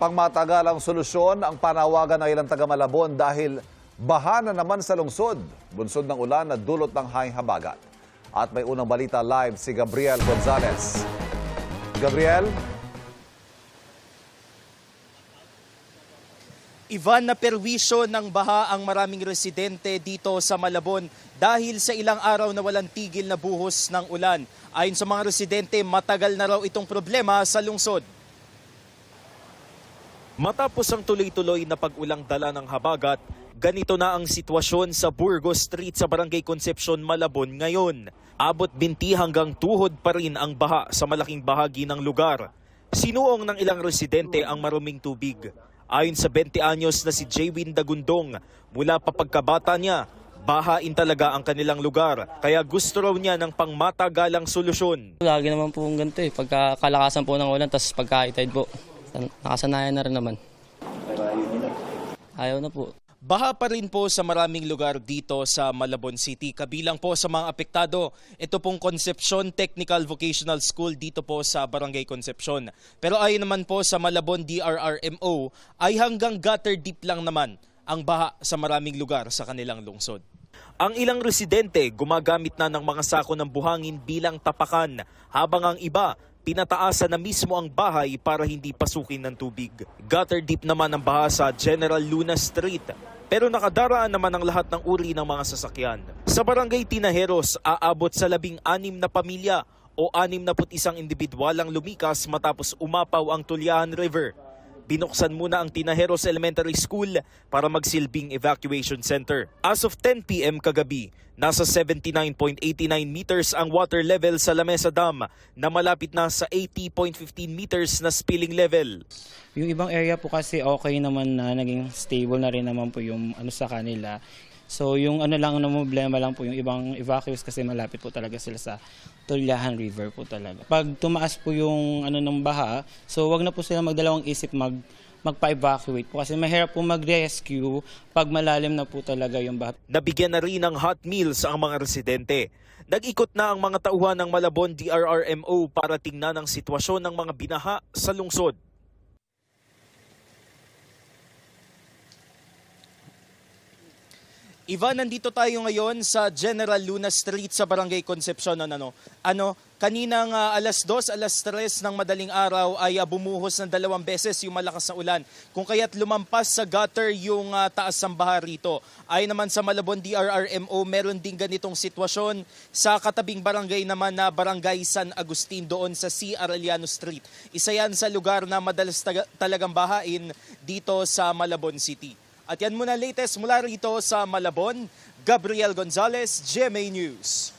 Pangmatagalang solusyon ang panawagan ng ilang taga Malabon dahil baha na naman sa lungsod. Bunsod ng ulan na dulot ng hanging habagat. At may unang balita live si Gabriel Gonzalez. Gabriel? Ivan, na perwisyo ng baha ang maraming residente dito sa Malabon dahil sa ilang araw na walang tigil na buhos ng ulan. Ayon sa mga residente, matagal na raw itong problema sa lungsod. Matapos ang tuloy-tuloy na pag-ulang dala ng habagat, ganito na ang sitwasyon sa Burgos Street sa Barangay Concepcion, Malabon ngayon. Abot binti hanggang tuhod pa rin ang baha sa malaking bahagi ng lugar. Sinuong ng ilang residente ang maruming tubig. Ayon sa 20 anyos na si Jaywin Dagundong, mula pa pagkabata niya, bahain talaga ang kanilang lugar. Kaya gusto raw niya ng pangmatagalang solusyon. Lagi naman po ganito pagka kalakasan po ng ulan, tapos pagka high tide po. Nakasanayan na rin naman. Ayaw na po. Baha pa rin po sa maraming lugar dito sa Malabon City. Kabilang po sa mga apektado, ito pong Concepcion Technical Vocational School dito po sa Barangay Concepcion. Pero ayon naman po sa Malabon DRRMO, ay hanggang gutter deep lang naman ang baha sa maraming lugar sa kanilang lungsod. Ang ilang residente gumagamit na ng mga sako ng buhangin bilang tapakan, habang ang iba pinataasan na mismo ang bahay para hindi pasukin ng tubig. Gutter deep naman ang baha sa General Luna Street, pero nakadaraan naman ang lahat ng uri ng mga sasakyan. Sa Barangay Tinajeros, aabot sa 16 na pamilya o 61 individual ang lumikas matapos umapaw ang Tulyahan River. Binuksan muna ang Tinajeros Elementary School para magsilbing evacuation center. As of 10 p.m. kagabi, nasa 79.89 meters ang water level sa Lamesa Dam na malapit na sa 80.15 meters na spilling level. Yung ibang area po kasi okay naman na, naging stable na rin naman po yung sa kanila. So yung lang na problema lang po yung ibang evacuees kasi malapit po talaga sila sa Tulyahan River po talaga. Pag tumaas po yung ng baha, so wag na po sila magdalawang isip magpa-evacuate po kasi mahirap po mag-rescue pag malalim na po talaga yung baha. Nabigyan na rin ng hot meals ang mga residente. Nag-ikot na ang mga tauhan ng Malabon DRRMO para tingnan ang sitwasyon ng mga binaha sa lungsod. Ivan, nandito tayo ngayon sa General Luna Street sa Barangay Concepcion. Kaninang alas 2, alas 3 ng madaling araw ay bumuhos ng 2 beses yung malakas na ulan. Kung kaya't lumampas sa gutter yung taas ng baha rito. Ayon naman sa Malabon DRRMO, meron din ganitong sitwasyon sa katabing barangay naman na Barangay San Agustin doon sa C. Arellano Street. Isa yan sa lugar na madalas talagang bahain dito sa Malabon City. At yan muna latest mula rito sa Malabon, Gabriel Gonzalez, GMA News.